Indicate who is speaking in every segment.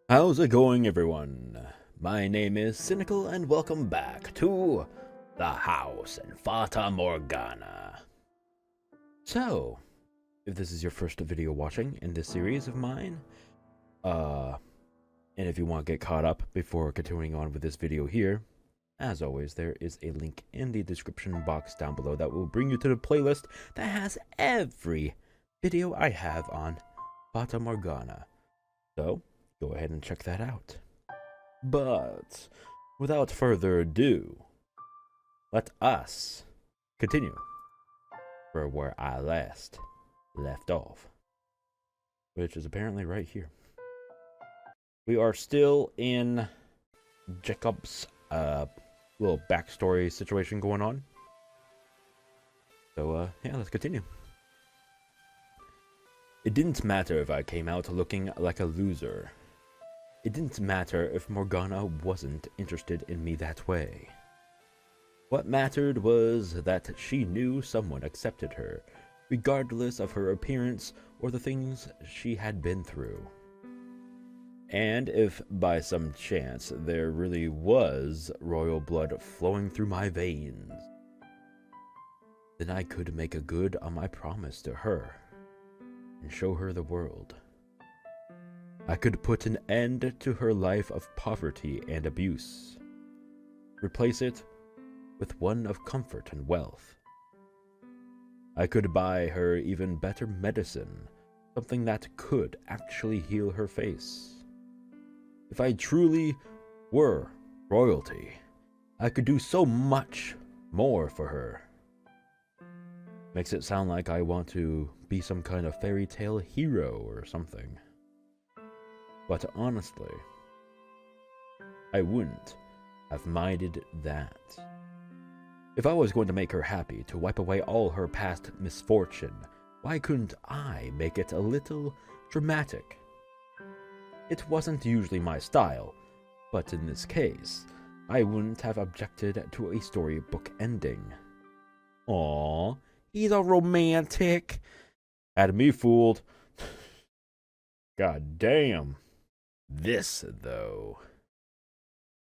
Speaker 1: How's it going, everyone? My name is Sinikle, and welcome back to the house in Fata Morgana. So, if this is your first video watching in this series of mine, and if you want to get caught up before continuing on with this video here, as always, there is a link in the description box down below that will bring you to the playlist that has every video I have on Fata Morgana. So, go ahead and check that out. But without further ado, let us continue for where I last left off, which is apparently right here. We are still in Jacob's little backstory situation going on. So yeah, let's continue. It didn't matter if I came out looking like a loser. It didn't matter if Morgana wasn't interested in me that way. What mattered was that she knew someone accepted her, regardless of her appearance or the things she had been through. And if by some chance there really was royal blood flowing through my veins, then I could make a good on my promise to her and show her the world. I could put an end to her life of poverty and abuse, replace it with one of comfort and wealth. I could buy her even better medicine, something that could actually heal her face. If I truly were royalty, I could do so much more for her. Makes it sound like I want to be some kind of fairy tale hero or something. But honestly, I wouldn't have minded that. If I was going to make her happy to wipe away all her past misfortune, why couldn't I make it a little dramatic? It wasn't usually my style, but in this case, I wouldn't have objected to a storybook ending. Aww, he's a romantic. Had me fooled. God damn. This, though.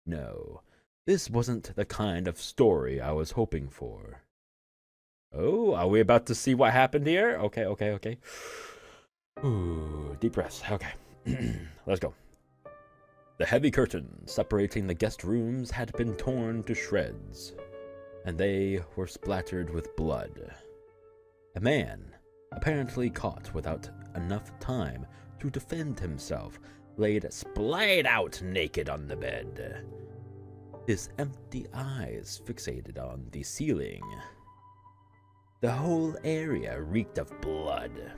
Speaker 1: No, this wasn't the kind of story I was hoping for. Oh, are we about to see what happened here? Okay. Ooh, deep breaths. Okay, let's go. The heavy curtains separating the guest rooms had been torn to shreds, and they were splattered with blood. A man, apparently caught without enough time to defend himself, laid splayed out naked on the bed, his empty eyes fixated on the ceiling. The whole area reeked of blood.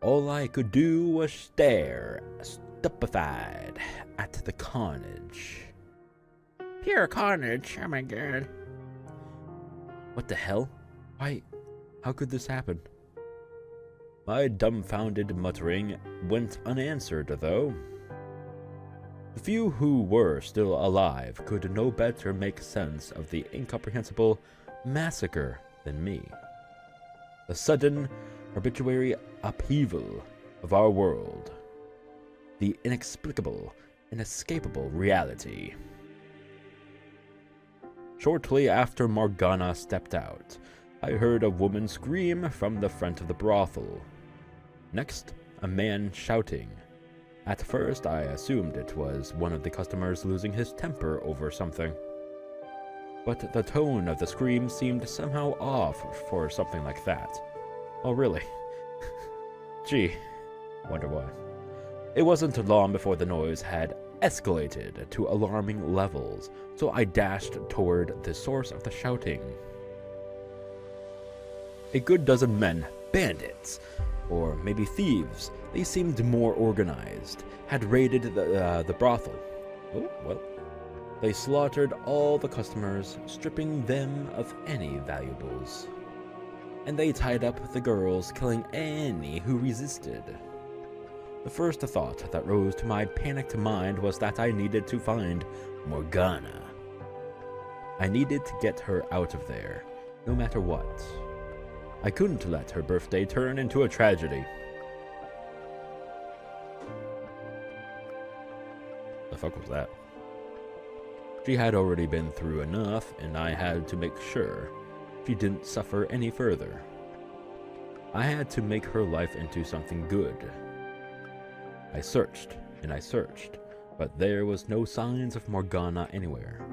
Speaker 1: All I could do was stare, stupefied, at the carnage. Pure carnage, oh my god. What the hell? Why, how could this happen? My dumbfounded muttering went unanswered, though. The few who were still alive could no better make sense of the incomprehensible massacre than me. The sudden, arbitrary upheaval of our world. The inexplicable, inescapable reality. Shortly after Morgana stepped out, I heard a woman scream from the front of the brothel. Next, a man shouting. At first, I assumed it was one of the customers losing his temper over something. But the tone of the scream seemed somehow off for something like that. Oh, really? Gee, wonder why. It wasn't long before the noise had escalated to alarming levels, so I dashed toward the source of the shouting. A good dozen men, bandits, or maybe thieves, they seemed more organized, had raided the brothel. Oh, well. They slaughtered all the customers, stripping them of any valuables. And they tied up the girls, killing any who resisted. The first thought that rose to my panicked mind was that I needed to find Morgana. I needed to get her out of there, no matter what. I couldn't let her birthday turn into a tragedy. the fuck was that? She had already been through enough, and I had to make sure she didn't suffer any further. I had to make her life into something good. I searched, and I searched, but there was no signs of Morgana anywhere.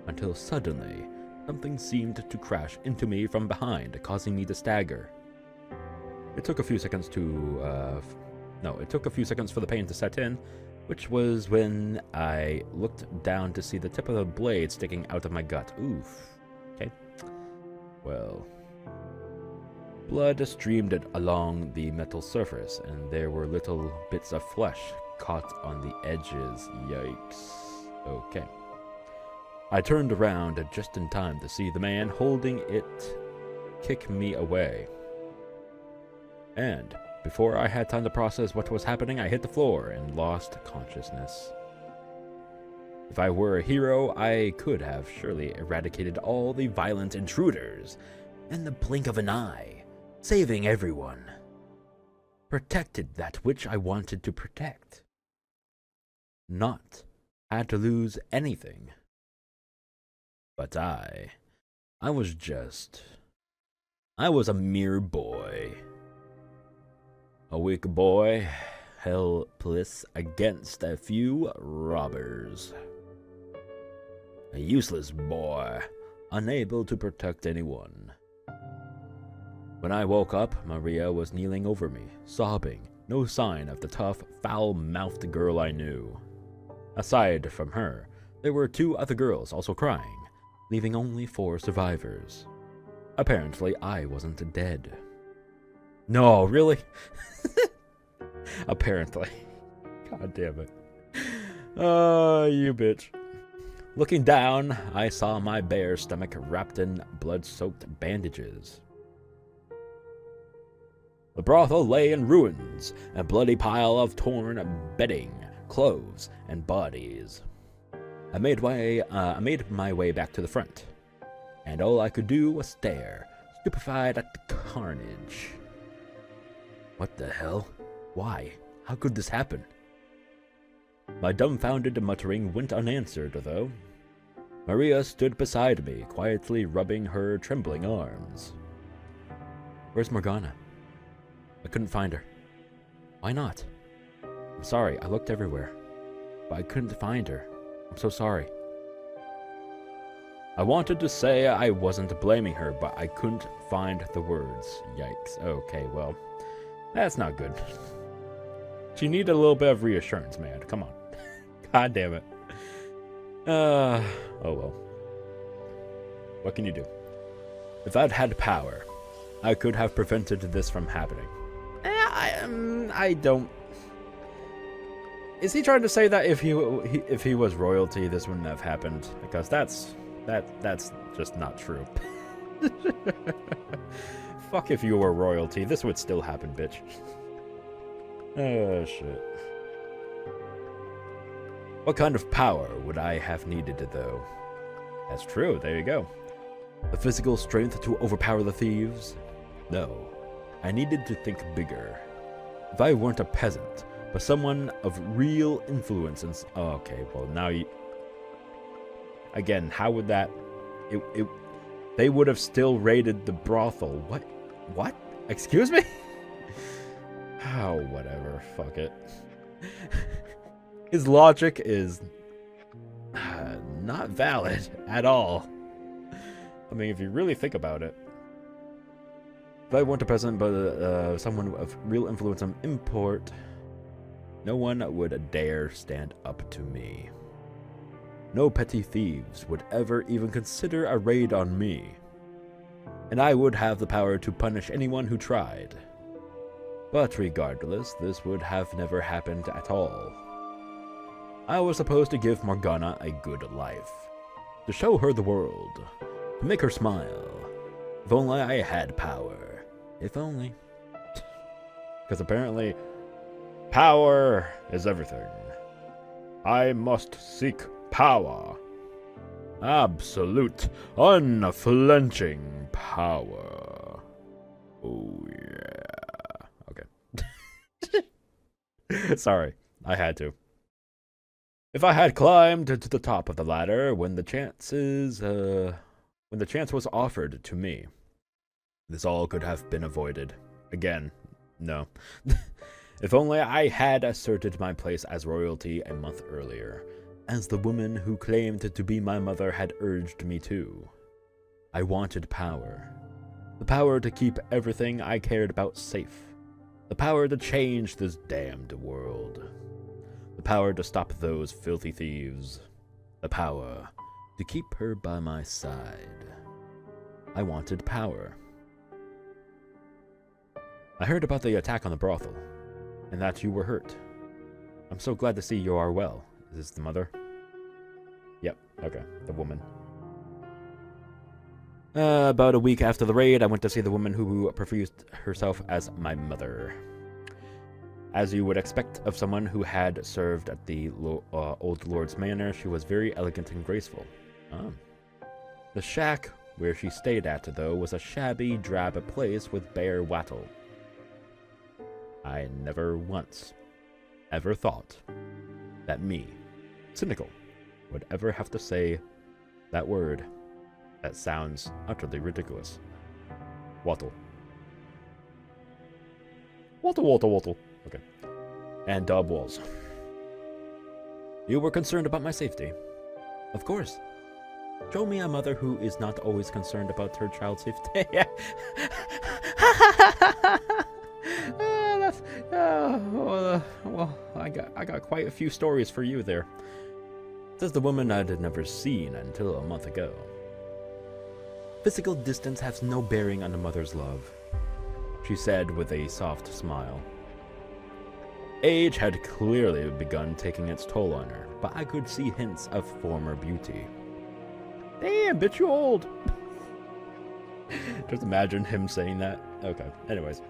Speaker 1: Until suddenly, something seemed to crash into me from behind, causing me to stagger. It took a few seconds for the pain to set in, which was when I looked down to see the tip of the blade sticking out of my gut. Oof. Okay. Well. Blood streamed along the metal surface, and there were little bits of flesh caught on the edges. Yikes. Okay. I turned around just in time to see the man holding it kick me away. And before I had time to process what was happening, I hit the floor and lost consciousness. If I were a hero, I could have surely eradicated all the violent intruders in the blink of an eye, saving everyone. Protected that which I wanted to protect. Not had to lose anything. But I was a mere boy. A weak boy, helpless against a few robbers. A useless boy, unable to protect anyone. When I woke up, Maria was kneeling over me, sobbing, no sign of the tough, foul-mouthed girl I knew. Aside from her, there were 2 other girls also crying, leaving only 4 survivors. Apparently, I wasn't dead. No, really? Apparently. God damn it. Oh, you bitch. Looking down, I saw my bare stomach wrapped in blood-soaked bandages. The brothel lay in ruins, a bloody pile of torn bedding, clothes, and bodies. I made my way back to the front, and all I could do was stare, stupefied at the carnage. What the hell? Why? How could this happen? My dumbfounded muttering went unanswered, though. Maria stood beside me, quietly rubbing her trembling arms. Where's Morgana? I couldn't find her. Why not? I'm sorry, I looked everywhere, but I couldn't find her. I'm so sorry. I wanted to say I wasn't blaming her, but I couldn't find the words. Yikes. Okay, well, that's not good. She needed a little bit of reassurance, man. Come on. God damn it. Oh well. What can you do? If I'd had power, I could have prevented this from happening. I don't... Is he trying to say that if he was royalty, this wouldn't have happened? Because that's just not true. Fuck if you were royalty, this would still happen, bitch. Oh shit. What kind of power would I have needed, though? That's true, there you go. The physical strength to overpower the thieves? No. I needed to think bigger. If I weren't a peasant, but someone of real influence and... Oh, okay, well now you... Again, how would that... They would have still raided the brothel. What? What? Excuse me? Oh, whatever. Fuck it. His logic is... not valid at all. I mean, if you really think about it. If I weren't a peasant, but someone of real influence and import... No one would dare stand up to me. No petty thieves would ever even consider a raid on me. And I would have the power to punish anyone who tried. But regardless, this would have never happened at all. I was supposed to give Morgana a good life. To show her the world. To make her smile. If only I had power. If only. Because apparently... Power is everything. I must seek power. Absolute, unflinching power. Oh yeah. Okay. Sorry, I had to. If I had climbed to the top of the ladder when the chance was offered to me, this all could have been avoided. Again, no. If only I had asserted my place as royalty a month earlier, as the woman who claimed to be my mother had urged me to. I wanted power. The power to keep everything I cared about safe. The power to change this damned world. The power to stop those filthy thieves. The power to keep her by my side. I wanted power. I heard about the attack on the brothel, and that you were hurt. I'm so glad to see you are well. Is this the mother? Yep, okay, the woman. About a week after the raid, I went to see the woman who professed herself as my mother. As you would expect of someone who had served at the old lord's manor, she was very elegant and graceful. The shack where she stayed at, though, was a shabby, drab place with bare wattle. I never once ever thought that me, Sinikle, would ever have to say that word. That sounds utterly ridiculous. Wattle. Wattle. Okay. And dub walls. You were concerned about my safety. Of course. Show me a mother who is not always concerned about her child's safety. Well, I got quite a few stories for you there. Says the woman I'd never seen until a month ago. Physical distance has no bearing on a mother's love, she said with a soft smile. Age had clearly begun taking its toll on her, but I could see hints of former beauty. Damn, bitch, you old! Just imagine him saying that. Okay, anyways.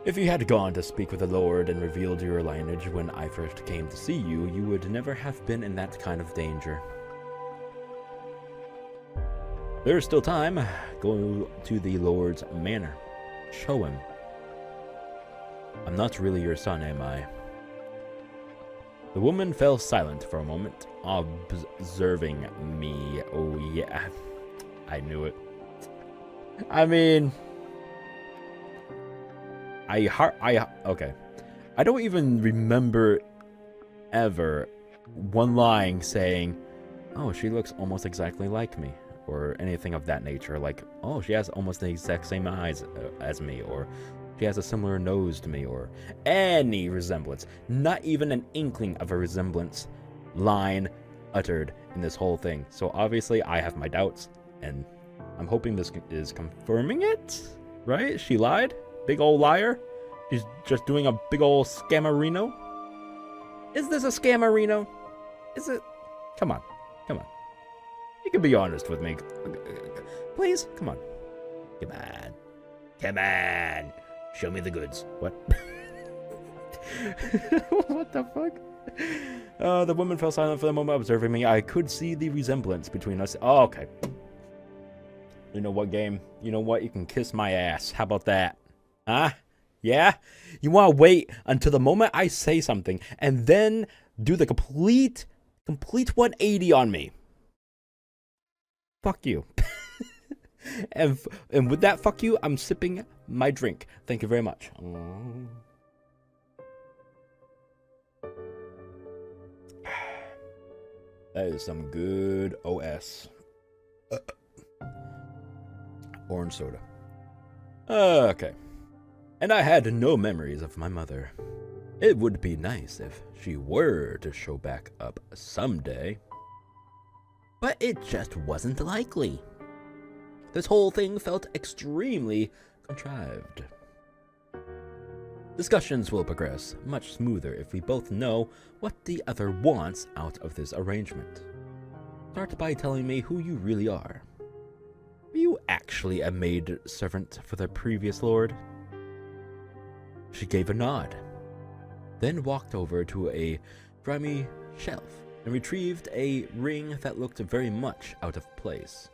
Speaker 1: If you had gone to speak with the Lord and revealed your lineage when I first came to see you, you would never have been in that kind of danger. There's still time. Go to the Lord's manor. Show him. I'm not really your son, am I? The woman fell silent for a moment, observing me. Oh yeah, I knew it. I mean, okay. I don't even remember ever one line saying, "Oh, she looks almost exactly like me," or anything of that nature. Like, "Oh, she has almost the exact same eyes as me," or "She has a similar nose to me," or any resemblance. Not even an inkling of a resemblance line uttered in this whole thing. So obviously I have my doubts, and I'm hoping this is confirming it, right? She lied? Big old liar? She's just doing a big old scammerino? Is this a scammerino? Is it? Come on. You can be honest with me. Please? Come on. Come on. Show me the goods. What? What the fuck? The woman fell silent for the moment, observing me. I could see the resemblance between us. Oh, okay. You know what, game? You know what? You can kiss my ass. How about that? Huh? Yeah? You want to wait until the moment I say something and then do the complete 180 on me. Fuck you. And with that fuck you, I'm sipping my drink. Thank you very much. That is some good OS. Orange soda. Okay. And I had no memories of my mother. It would be nice if she were to show back up someday. But it just wasn't likely. This whole thing felt extremely contrived. Discussions will progress much smoother if we both know what the other wants out of this arrangement. Start by telling me who you really are. Are you actually a maid servant for the previous lord? She gave a nod, then walked over to a grimy shelf and retrieved a ring that looked very much out of place.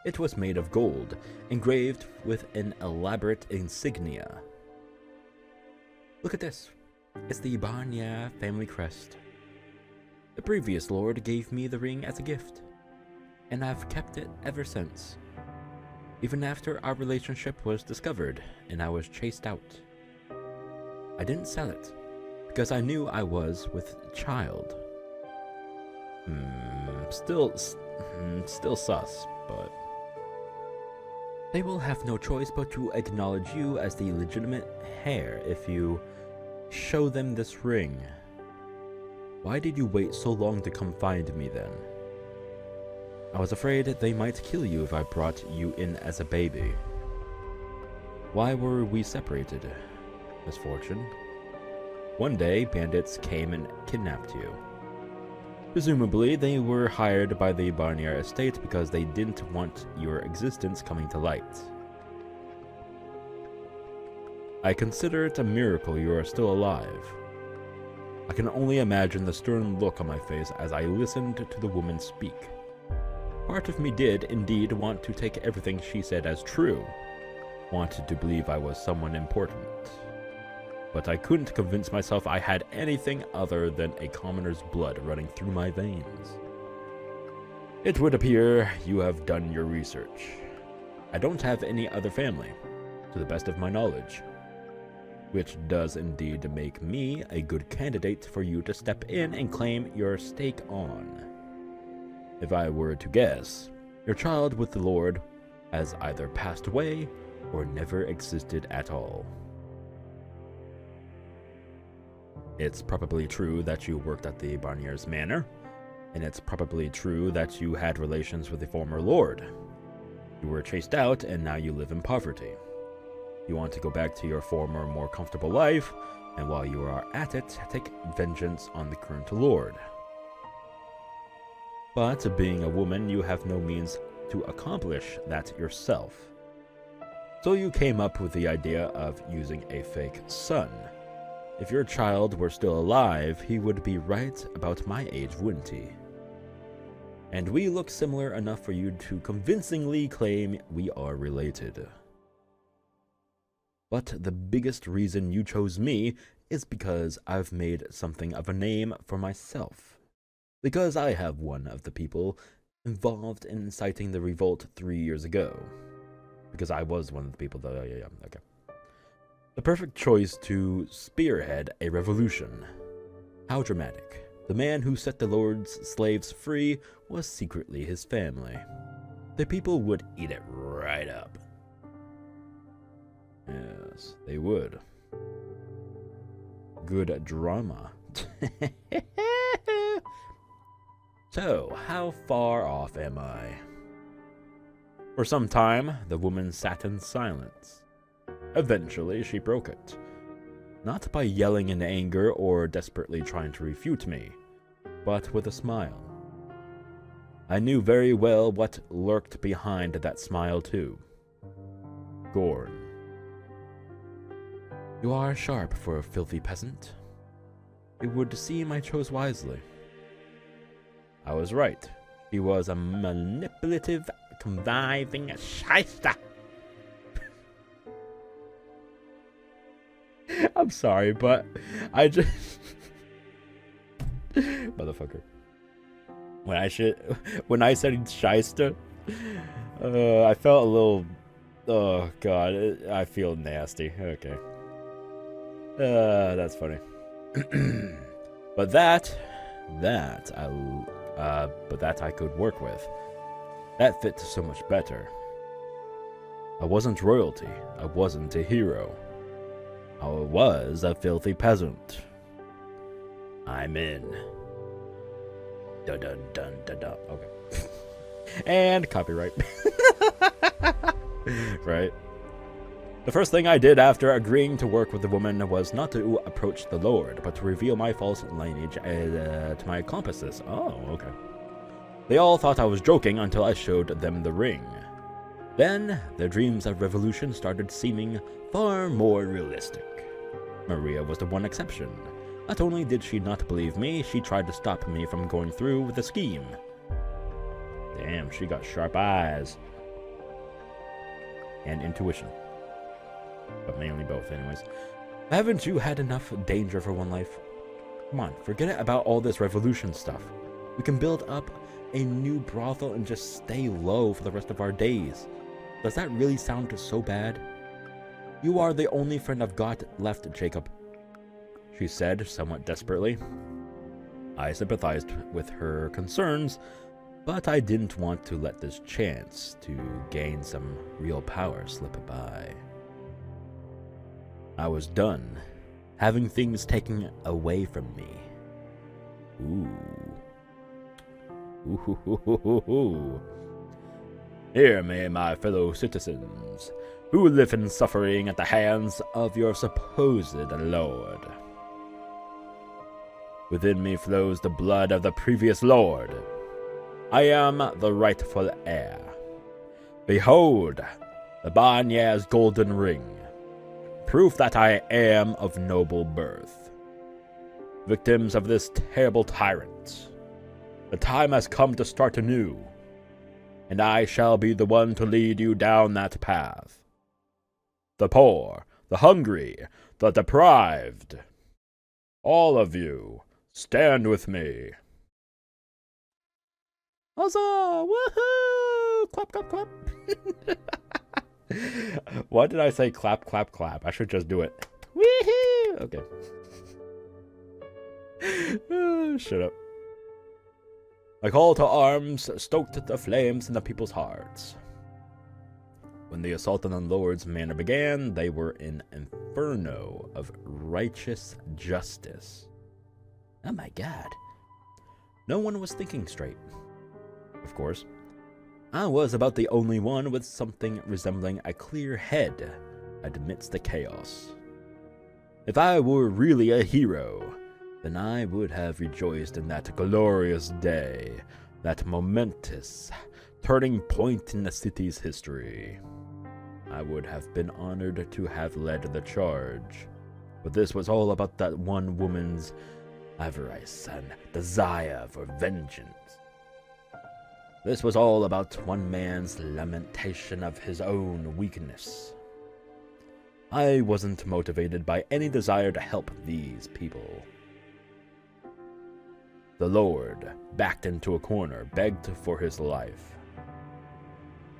Speaker 1: It was made of gold, engraved with an elaborate insignia. Look at this. It's the Barnya family crest. The previous lord gave me the ring as a gift, and I've kept it ever since. Even after our relationship was discovered and I was chased out. I didn't sell it, because I knew I was with child. Still sus, but... They will have no choice but to acknowledge you as the legitimate heir if you show them this ring. Why did you wait so long to come find me then? I was afraid they might kill you if I brought you in as a baby. Why were we separated, Misfortune? One day, bandits came and kidnapped you. Presumably, they were hired by the Barnier estate because they didn't want your existence coming to light. I consider it a miracle you are still alive. I can only imagine the stern look on my face as I listened to the woman speak. Part of me did indeed want to take everything she said as true, wanted to believe I was someone important. But I couldn't convince myself I had anything other than a commoner's blood running through my veins. It would appear you have done your research. I don't have any other family, to the best of my knowledge, which does indeed make me a good candidate for you to step in and claim your stake on. If I were to guess, your child with the Lord has either passed away or never existed at all. It's probably true that you worked at the Barnier's Manor, and it's probably true that you had relations with the former lord. You were chased out, and now you live in poverty. You want to go back to your former, more comfortable life, and while you are at it, take vengeance on the current lord. But being a woman, you have no means to accomplish that yourself. So you came up with the idea of using a fake son. If your child were still alive, he would be right about my age, wouldn't he? And we look similar enough for you to convincingly claim we are related. But the biggest reason you chose me is because I've made something of a name for myself. Because I have one of the people involved in inciting the revolt 3 years ago. Because I was one of the people that... okay. The perfect choice to spearhead a revolution. How dramatic. The man who set the Lord's slaves free was secretly his family. The people would eat it right up. Yes, they would. Good drama. So, how far off am I? For some time, the woman sat in silence. Eventually, she broke it. Not by yelling in anger or desperately trying to refute me, but with a smile. I knew very well what lurked behind that smile, too. Scorn. You are sharp for a filthy peasant. It would seem I chose wisely. I was right. He was a manipulative, conniving shyster. I'm sorry, but I just... Motherfucker. When I said shyster, I felt a little... Oh, God. I feel nasty. Okay. That's funny. But that I could work with. That fit so much better. I wasn't royalty. I wasn't a hero. I was a filthy peasant. I'm in. Dun dun dun dun dun. Okay. And copyright. Right. The first thing I did after agreeing to work with the woman was not to approach the Lord, but to reveal my false lineage to my accomplices. Oh, okay. They all thought I was joking until I showed them the ring. Then, their dreams of revolution started seeming far more realistic. Maria was the one exception. Not only did she not believe me, she tried to stop me from going through with the scheme. Damn, she got sharp eyes. And intuition. But mainly both, anyways. Haven't you had enough danger for one life? Come on, forget it about all this revolution stuff. We can build up a new brothel and just stay low for the rest of our days. Does that really sound so bad? You are the only friend I've got left, Jacob, she said somewhat desperately. I sympathized with her concerns, but I didn't want to let this chance to gain some real power slip by. I was done having things taken away from me. Ooh. Hear me, my fellow citizens, who live in suffering at the hands of your supposed lord. Within me flows the blood of the previous lord. I am the rightful heir. Behold, the Banya's golden ring, proof that I am of noble birth. Victims of this terrible tyrant, the time has come to start anew, and I shall be the one to lead you down that path. The poor, the hungry, the deprived, all of you, stand with me. Huzzah! Woohoo! Clap, clap, clap. Why did I say clap, clap, clap? I should just do it. Woohoo! Okay. Shut up. A call to arms stoked the flames in the people's hearts. When the assault on the Lord's manor began, they were in an inferno of righteous justice. Oh my god. No one was thinking straight. Of course, I was about the only one with something resembling a clear head amidst the chaos. If I were really a hero, then I would have rejoiced in that glorious day, that momentous turning point in the city's history. I would have been honored to have led the charge, but this was all about that one woman's avarice and desire for vengeance. This was all about one man's lamentation of his own weakness. I wasn't motivated by any desire to help these people. The Lord, backed into a corner, begged for his life.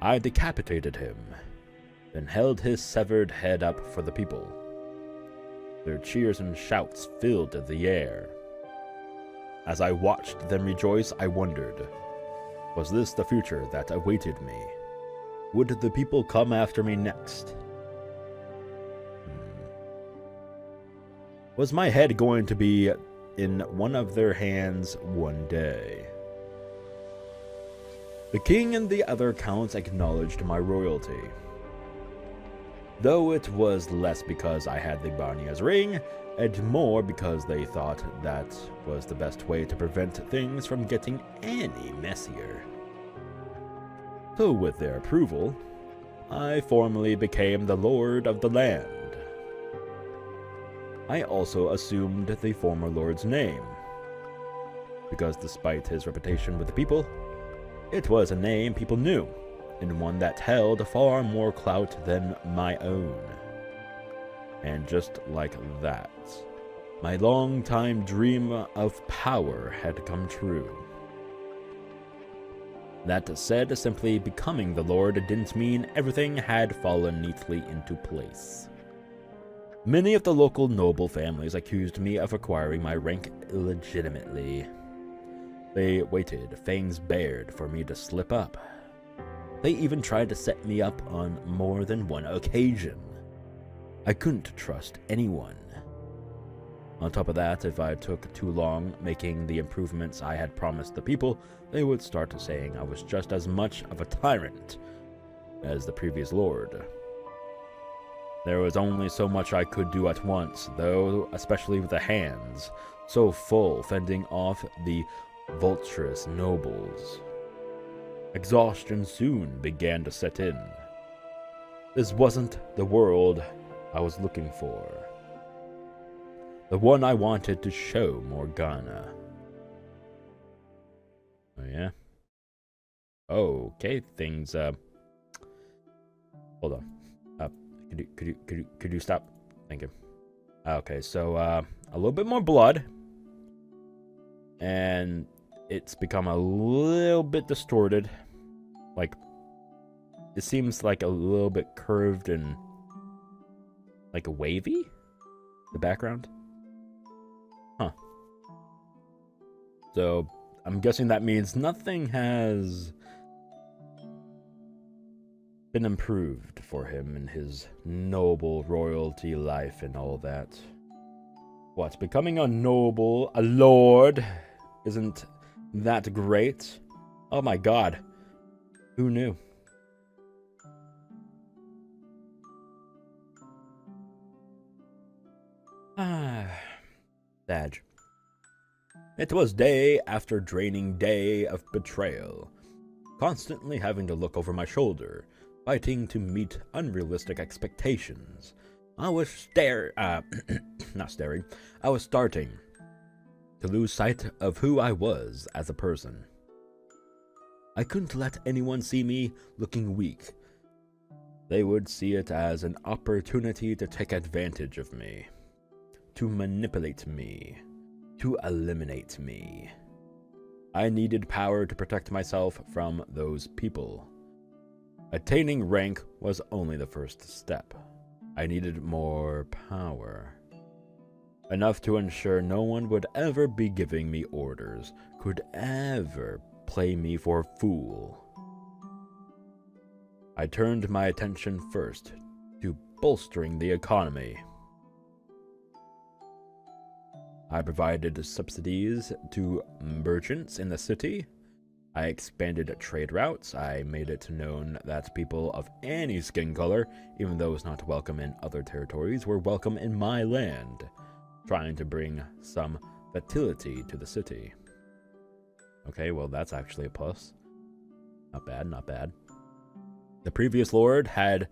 Speaker 1: I decapitated him, then held his severed head up for the people. Their cheers and shouts filled the air. As I watched them rejoice, I wondered, was this the future that awaited me? Would the people come after me next? Was my head going to be in one of their hands one day? The king and the other counts acknowledged my royalty, though it was less because I had the Barnia's ring, and more because they thought that was the best way to prevent things from getting any messier. So with their approval, I formally became the lord of the land. I also assumed the former lord's name, because despite his reputation with the people, it was a name people knew, and one that held far more clout than my own. And just like that, my long-time dream of power had come true. That said, simply becoming the Lord didn't mean everything had fallen neatly into place. Many of the local noble families accused me of acquiring my rank illegitimately. They waited, fangs bared, for me to slip up. They even tried to set me up on more than one occasion. I couldn't trust anyone. On top of that, if I took too long making the improvements I had promised the people, they would start saying I was just as much of a tyrant as the previous lord. There was only so much I could do at once, though, especially with the hands so full fending off the vulturous nobles. Exhaustion soon began to set in. This wasn't the world I was looking for. The one I wanted to show Morgana. Oh yeah? Okay, things, hold on. Could you stop? Thank you. Okay, so, a little bit more blood. and it's become a little bit distorted. Like, it seems like a little bit curved and like wavy, the background. Huh. So I'm guessing that means nothing has been improved for him in his noble royalty life and all that. What, becoming a noble, a lord, isn't that great? Oh my god. Who knew? Sad. It was day after draining day of betrayal, constantly having to look over my shoulder, fighting to meet unrealistic expectations. I was not staring. I was starting to lose sight of who I was as a person. I couldn't let anyone see me looking weak. They would see it as an opportunity to take advantage of me, to manipulate me, to eliminate me. I needed power to protect myself from those people. Attaining rank was only the first step. I needed more power. Enough to ensure no one would ever be giving me orders, could ever play me for a fool. I turned my attention first to bolstering the economy. I provided subsidies to merchants in the city. I expanded trade routes. I made it known that people of any skin color, even those not welcome in other territories, were welcome in my land, trying to bring some fertility to the city. Okay, well, that's actually a plus. Not bad, not bad. The previous lord had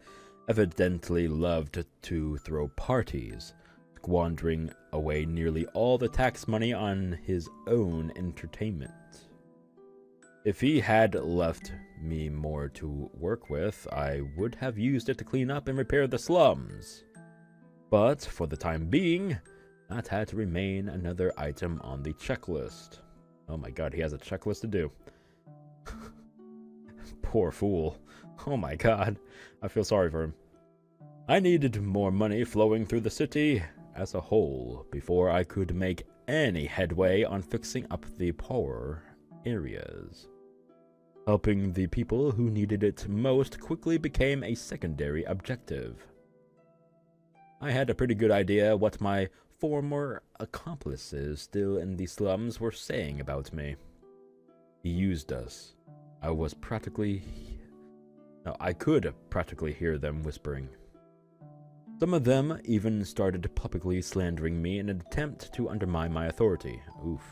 Speaker 1: evidently loved to throw parties, squandering away nearly all the tax money on his own entertainment. If he had left me more to work with, I would have used it to clean up and repair the slums. But for the time being, that had to remain another item on the checklist. Oh my god, he has a checklist to do. Poor fool. Oh my god, I feel sorry for him. I needed more money flowing through the city as a whole before I could make any headway on fixing up the poorer areas. Helping the people who needed it most quickly became a secondary objective. I had a pretty good idea what my former accomplices still in the slums were saying about me. He used us. I could practically hear them whispering. Some of them even started publicly slandering me in an attempt to undermine my authority. Oof.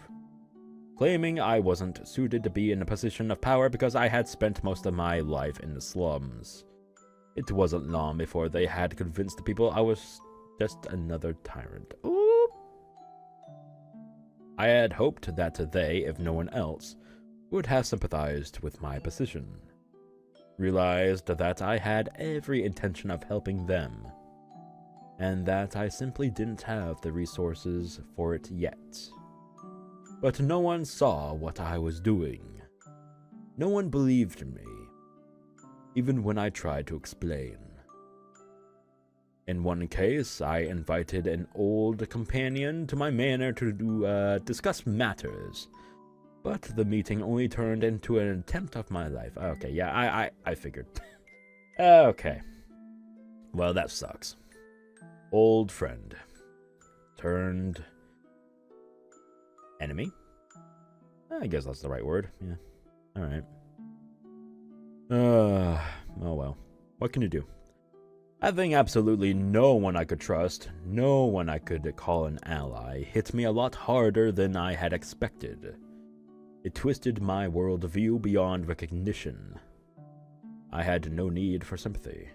Speaker 1: Claiming I wasn't suited to be in a position of power because I had spent most of my life in the slums. It wasn't long before they had convinced the people I was just another tyrant. Ooh. I had hoped that they, if no one else, would have sympathized with my position. Realized that I had every intention of helping them, and that I simply didn't have the resources for it yet. But no one saw what I was doing. No one believed me, even when I tried to explain. In one case, I invited an old companion to my manor to discuss matters, but the meeting only turned into an attempt of my life. Okay, yeah, I figured. Okay. Well, that sucks. Old friend turned enemy? I guess that's the right word. Yeah. Alright. Oh well. What can you do? Having absolutely no one I could trust, no one I could call an ally, hit me a lot harder than I had expected. It twisted my worldview beyond recognition. I had no need for sympathy.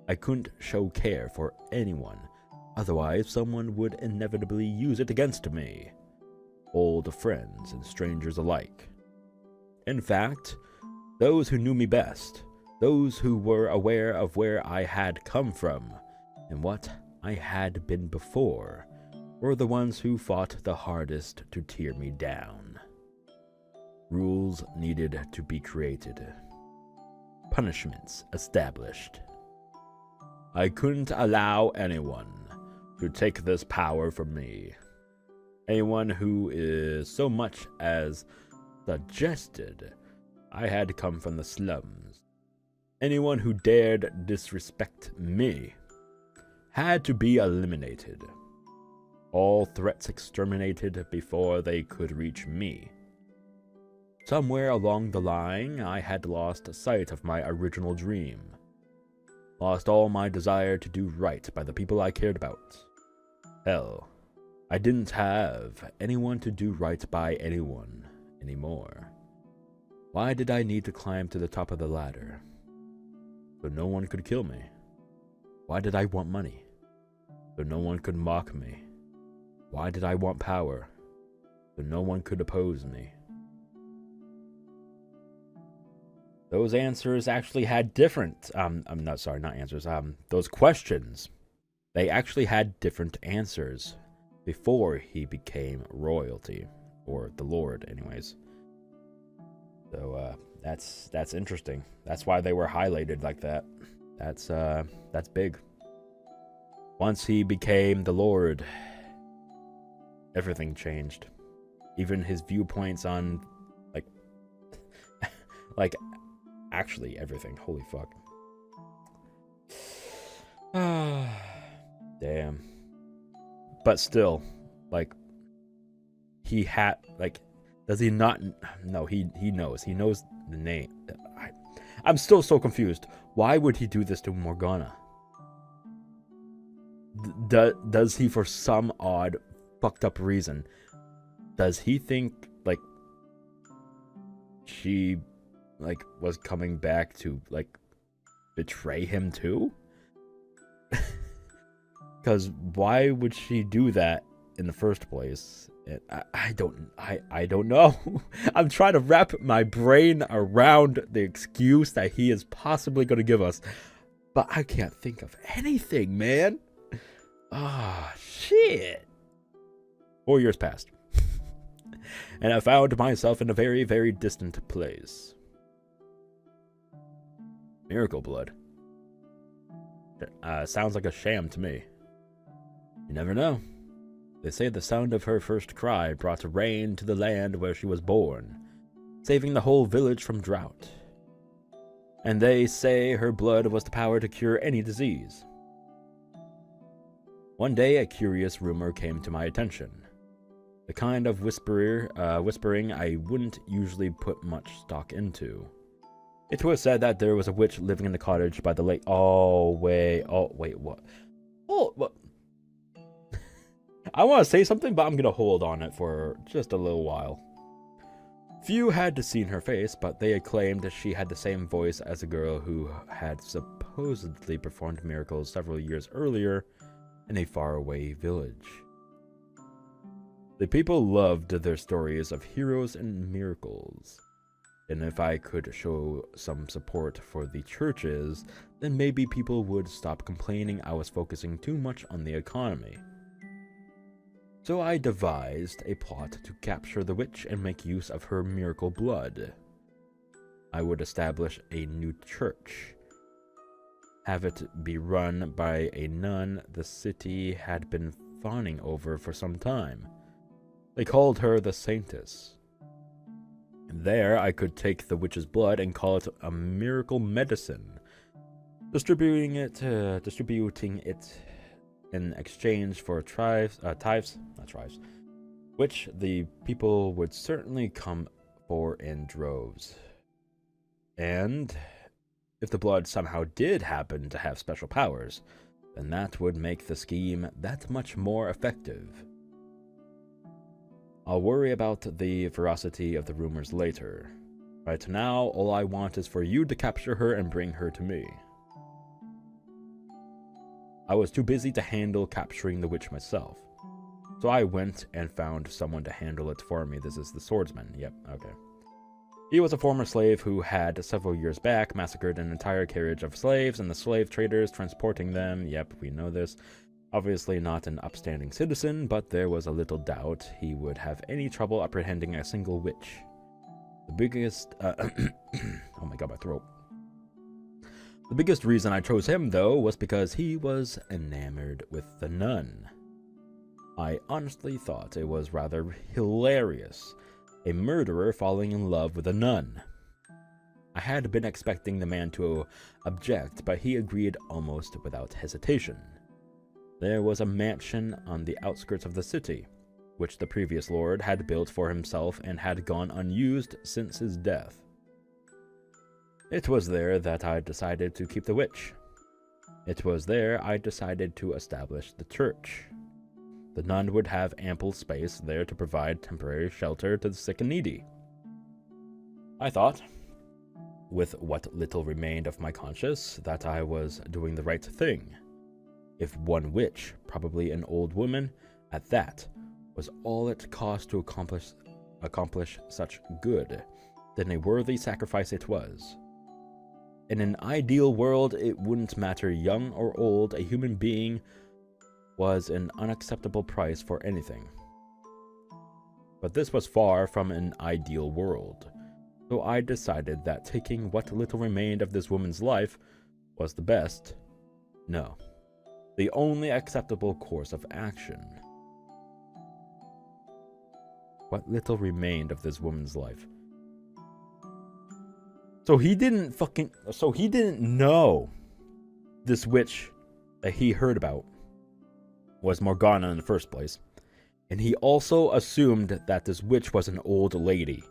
Speaker 1: I couldn't show care for anyone, otherwise someone would inevitably use it against me. Old friends and strangers alike. In fact, those who knew me best, those who were aware of where I had come from and what I had been before, were the ones who fought the hardest to tear me down. Rules needed to be created. Punishments established. I couldn't allow anyone to take this power from me. Anyone who is so much as suggested I had to come from the slums. Anyone who dared disrespect me had to be eliminated. All threats exterminated before they could reach me. Somewhere along the line, I had lost sight of my original dream. Lost all my desire to do right by the people I cared about. Hell, I didn't have anyone to do right by anyone anymore. Why did I need to climb to the top of the ladder? So no one could kill me. Why did I want money? So no one could mock me. Why did I want power? So no one could oppose me. Those answers actually had different, those questions, they actually had different answers before he became royalty, or the Lord anyways. So, that's interesting. That's why they were highlighted like that. That's big. Once he became the Lord, everything changed. Even his viewpoints on, actually everything. Holy fuck. Damn. But still, he had, does he not? No, he knows. He knows the name. I'm still so confused. Why would he do this to Morgana? Does he, for some odd, fucked up reason, does he think, she was coming back to betray him too? Because why would she do that in the first place? I don't know. I'm trying to wrap my brain around the excuse that he is possibly going to give us, but I can't think of anything, man. Shit. 4 years passed, and I found myself in a very, very distant place. Miracle blood. Sounds like a sham to me. You never know. They say the sound of her first cry brought rain to the land where she was born, saving the whole village from drought. And they say her blood was the power to cure any disease. One day a curious rumor came to my attention. The kind of whispering I wouldn't usually put much stock into. It was said that there was a witch living in the cottage by the lake. Oh, wait, what? Oh, what? I want to say something, but I'm going to hold on it for just a little while. Few had seen her face, but they claimed that she had the same voice as a girl who had supposedly performed miracles several years earlier in a faraway village. The people loved their stories of heroes and miracles. And if I could show some support for the churches, then maybe people would stop complaining I was focusing too much on the economy. So I devised a plot to capture the witch and make use of her miracle blood. I would establish a new church, have it be run by a nun the city had been fawning over for some time. They called her the Saintess. There I could take the witch's blood and call it a miracle medicine, distributing it in exchange for tithes, which the people would certainly come for in droves. And if the blood somehow did happen to have special powers, then that would make the scheme that much more effective. I'll worry about the veracity of the rumors later. Right now, all I want is for you to capture her and bring her to me. I was too busy to handle capturing the witch myself, so I went and found someone to handle it for me. This is the swordsman. Yep, okay. He was a former slave who had, several years back, massacred an entire carriage of slaves and the slave traders transporting them. Yep, we know this. Obviously not an upstanding citizen, but there was a little doubt he would have any trouble apprehending a single witch. The biggest... oh my god, my throat. The biggest reason I chose him, though, was because he was enamored with the nun. I honestly thought it was rather hilarious, a murderer falling in love with a nun. I had been expecting the man to object, but he agreed almost without hesitation. There was a mansion on the outskirts of the city, which the previous lord had built for himself and had gone unused since his death. It was there that I decided to keep the witch. It was there I decided to establish the church. The nun would have ample space there to provide temporary shelter to the sick and needy. I thought, with what little remained of my conscience, that I was doing the right thing. If one witch, probably an old woman, at that, was all it cost to accomplish such good, then a worthy sacrifice it was. In an ideal world, it wouldn't matter young or old, a human being was an unacceptable price for anything. But this was far from an ideal world, so I decided that taking what little remained of this woman's life was the best, no, the only acceptable course of action. What little remained of this woman's life. So he didn't know this witch that he heard about was Morgana in the first place. And he also assumed that this witch was an old lady.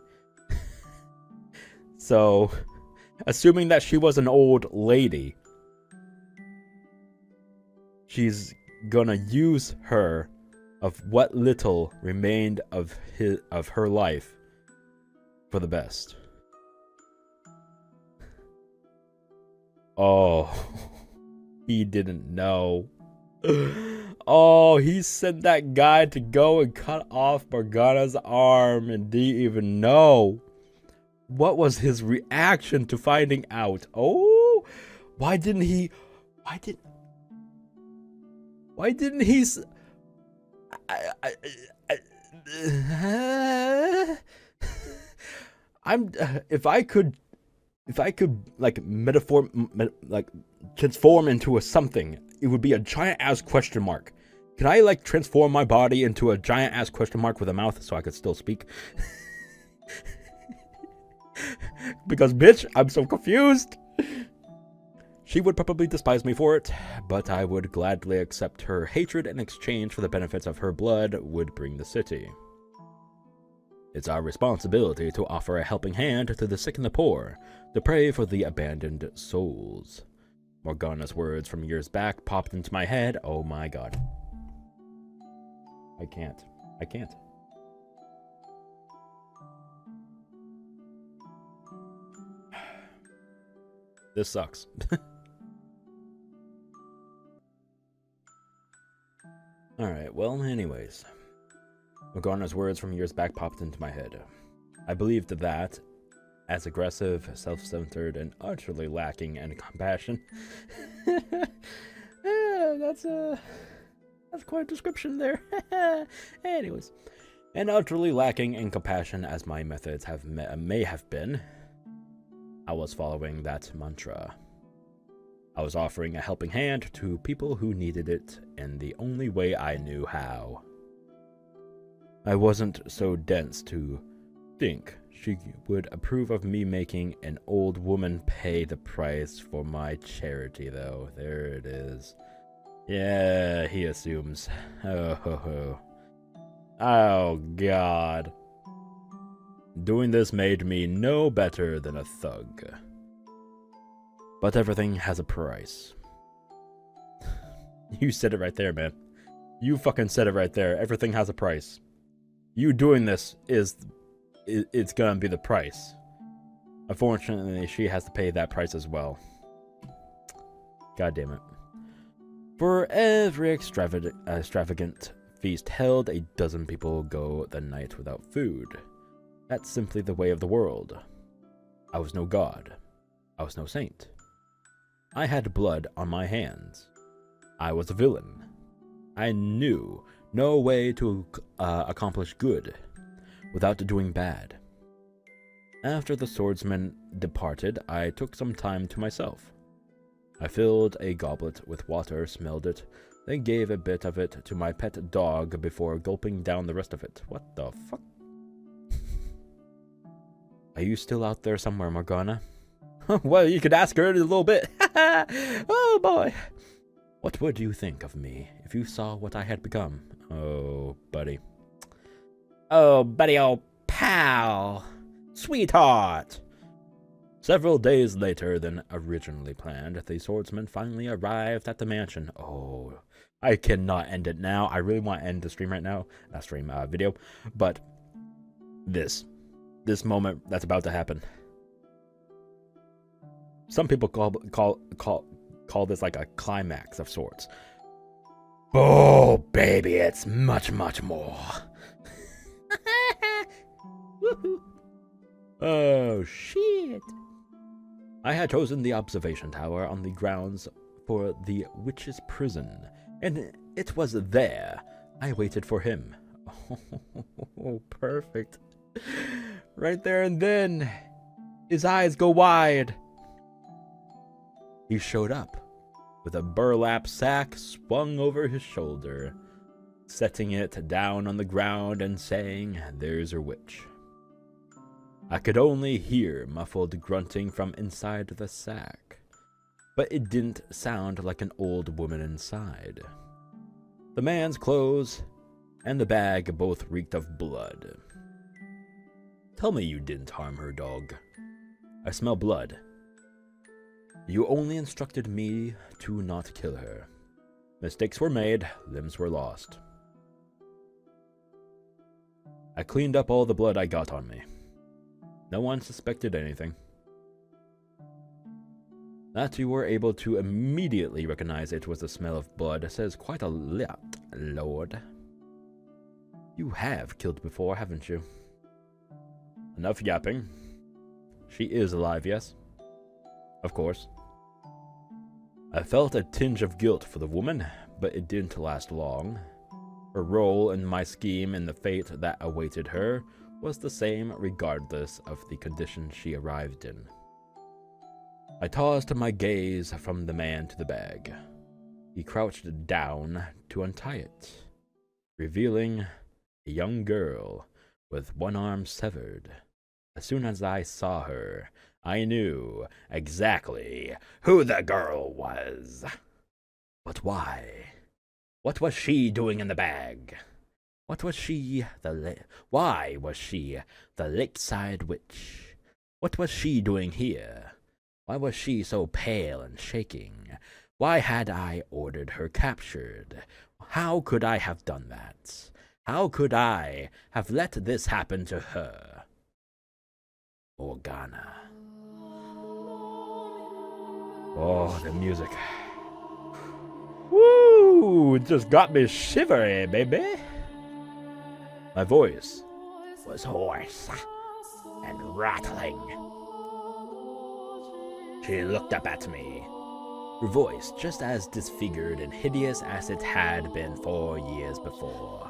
Speaker 1: So, assuming that she was an old lady, she's gonna use her of what little remained of her life for the best. Oh, he didn't know. Oh, he sent that guy to go and cut off Morgana's arm and didn't even know. What was his reaction to finding out? Oh, why didn't he if I could like transform into a something, it would be a giant ass question mark. Can I like transform my body into a giant ass question mark with a mouth so I could still speak? Because bitch, I'm so confused. She would probably despise me for it, but I would gladly accept her hatred in exchange for the benefits of her blood would bring the city. It's our responsibility to offer a helping hand to the sick and the poor, to pray for the abandoned souls. Morgana's words from years back popped into my head. Oh my god. I can't. This sucks. Alright, well, anyways. Morgana's words from years back popped into my head. I believed that, as aggressive, self-centered, and utterly lacking in compassion. That's quite a description there. Anyways. And utterly lacking in compassion as my methods may have been, I was following that mantra. I was offering a helping hand to people who needed it in the only way I knew how. I wasn't so dense to think she would approve of me making an old woman pay the price for my charity, though. There it is. Yeah, he assumes. Oh god. Doing this made me no better than a thug. But everything has a price. You said it right there, man. You fucking said it right there. Everything has a price. You doing this it's gonna be the price. Unfortunately, she has to pay that price as well. God damn it. For every extravagant feast held, a dozen people go the night without food. That's simply the way of the world. I was no god. I was no saint. I had blood on my hands. I was a villain. I knew no way to accomplish good without doing bad. After the swordsman departed, I took some time to myself. I filled a goblet with water, smelled it, then gave a bit of it to my pet dog before gulping down the rest of it. What the fuck? Are you still out there somewhere, Morgana? Well, you could ask her in a little bit. Oh boy. What would you think of me if you saw what I had become? Oh, buddy. Oh, buddy, old pal. Sweetheart. Several days later than originally planned, the swordsman finally arrived at the mansion. Oh, I cannot end it now. I really want to end the stream right now. Not stream, video. But this moment that's about to happen. Some people call this like a climax of sorts. Oh, baby, it's much, much more. Oh, shit. I had chosen the observation tower on the grounds for the witch's prison, and it was there I waited for him. Oh, perfect. Right there and then, his eyes go wide. He showed up with a burlap sack swung over his shoulder, setting it down on the ground and saying, "There's your witch." I could only hear muffled grunting from inside the sack, but it didn't sound like an old woman inside. The man's clothes and the bag both reeked of blood. Tell me you didn't harm her, dog. I smell blood. You only instructed me to not kill her. Mistakes were made, limbs were lost. I cleaned up all the blood I got on me. No one suspected anything. That you were able to immediately recognize it was the smell of blood says quite a lot, Lord. You have killed before, haven't you? Enough yapping. She is alive, yes? Of course. I felt a tinge of guilt for the woman, but it didn't last long. Her role in my scheme and the fate that awaited her was the same regardless of the condition she arrived in. I tossed my gaze from the man to the bag. He crouched down to untie it, revealing a young girl with one arm severed. As soon as I saw her, I knew exactly who the girl was. But why? What was she doing in the bag? Why was she the lakeside witch? What was she doing here? Why was she so pale and shaking? Why had I ordered her captured? How could I have done that? How could I have let this happen to her? Morgana. Oh, the music. Woo! It just got me shivery, baby. My voice was hoarse and rattling. She looked up at me, her voice just as disfigured and hideous as it had been 4 years before.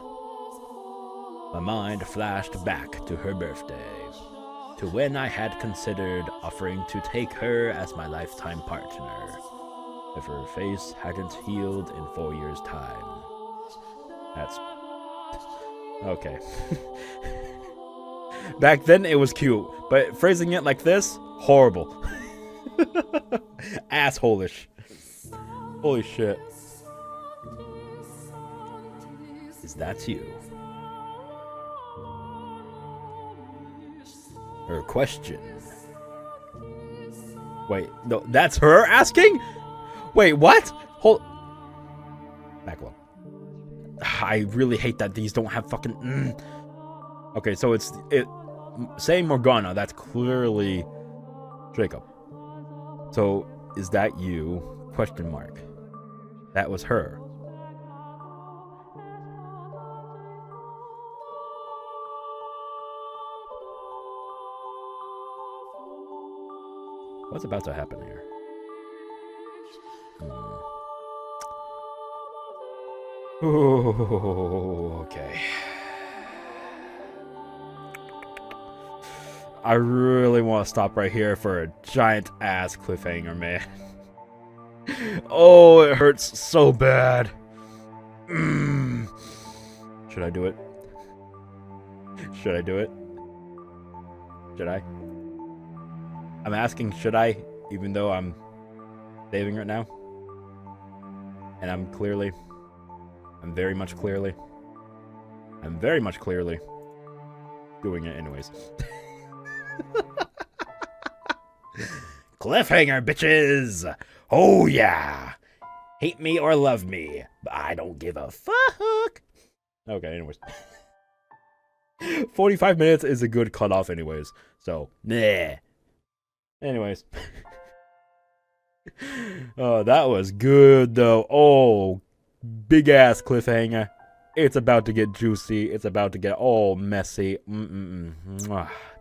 Speaker 1: My mind flashed back to her birthday, to when I had considered offering to take her as my lifetime partner, if her face hadn't healed in 4 years' time. That's... okay. Back then it was cute, but phrasing it like this, horrible. Assholish. Holy shit. Is that you? Her question. Wait, no, that's her asking? Wait, what? Hold. Back one. I really hate that these don't have fucking. Okay, so it's saying Morgana. That's clearly Jacob. So is that you? Question mark. That was her. What's about to happen here? Oh, okay. I really want to stop right here for a giant ass cliffhanger, man. Oh, it hurts so bad. Should I do it? Should I do it? Should I? I'm asking, should I? Even though I'm saving right now. And I'm very much clearly doing it anyways. Cliffhanger, bitches! Oh yeah! Hate me or love me, but I don't give a fuck! Okay, anyways. 45 minutes is a good cutoff anyways, so, nah. Anyways. Oh, that was good though. Oh, big ass cliffhanger. It's about to get juicy. It's about to get all messy.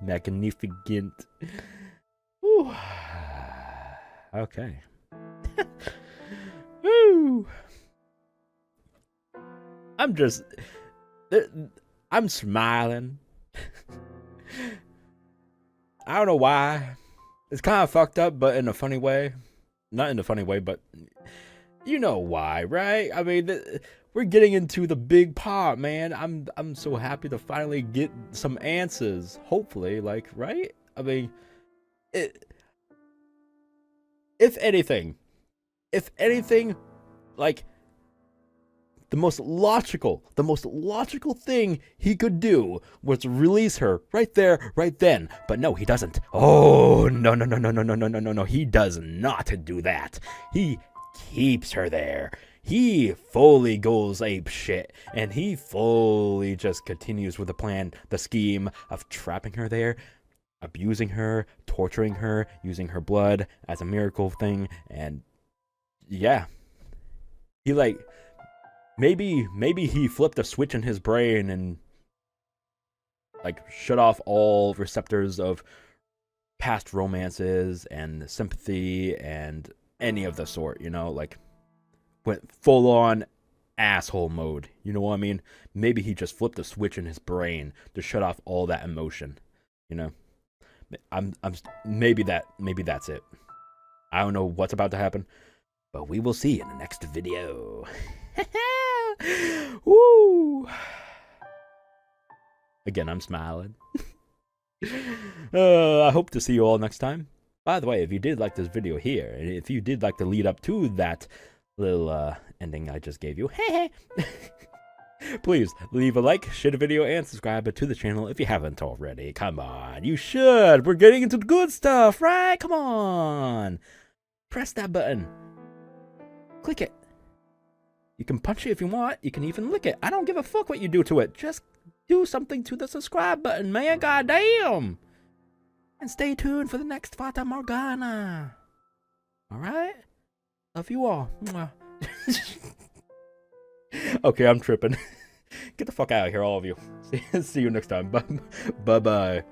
Speaker 1: Magnificent. Whew. Okay. Woo. I'm smiling. I don't know why. It's kind of fucked up, but in a funny way. Not in a funny way, but you know why, right? I mean, we're getting into the big part, man. I'm so happy to finally get some answers. Hopefully, like, right? I mean, if anything, like, the most logical thing he could do was release her right there, right then. But no, he doesn't. Oh, no. He does not do that. He keeps her there. He fully goes ape shit. And he fully just continues with the plan, the scheme of trapping her there, abusing her, torturing her, using her blood as a miracle thing. And yeah, he like... Maybe he flipped a switch in his brain and like shut off all receptors of past romances and sympathy and any of the sort, you know, like went full on asshole mode. You know what I mean? Maybe he just flipped a switch in his brain to shut off all that emotion, you know? Maybe that's it. I don't know what's about to happen, but we will see in the next video. Woo! Again, I'm smiling. I hope to see you all next time. By the way, if you did like this video here, and if you did like the lead up to that little ending I just gave you, please leave a like, share the video, and subscribe to the channel if you haven't already. Come on, you should. We're getting into the good stuff, right? Come on. Press that button. Click it. You can punch it if you want. You can even lick it. I don't give a fuck what you do to it. Just do something to the subscribe button, man. Goddamn. And stay tuned for the next Fata Morgana. Alright? Love you all. Okay, I'm tripping. Get the fuck out of here, all of you. See you next time. Bye-bye.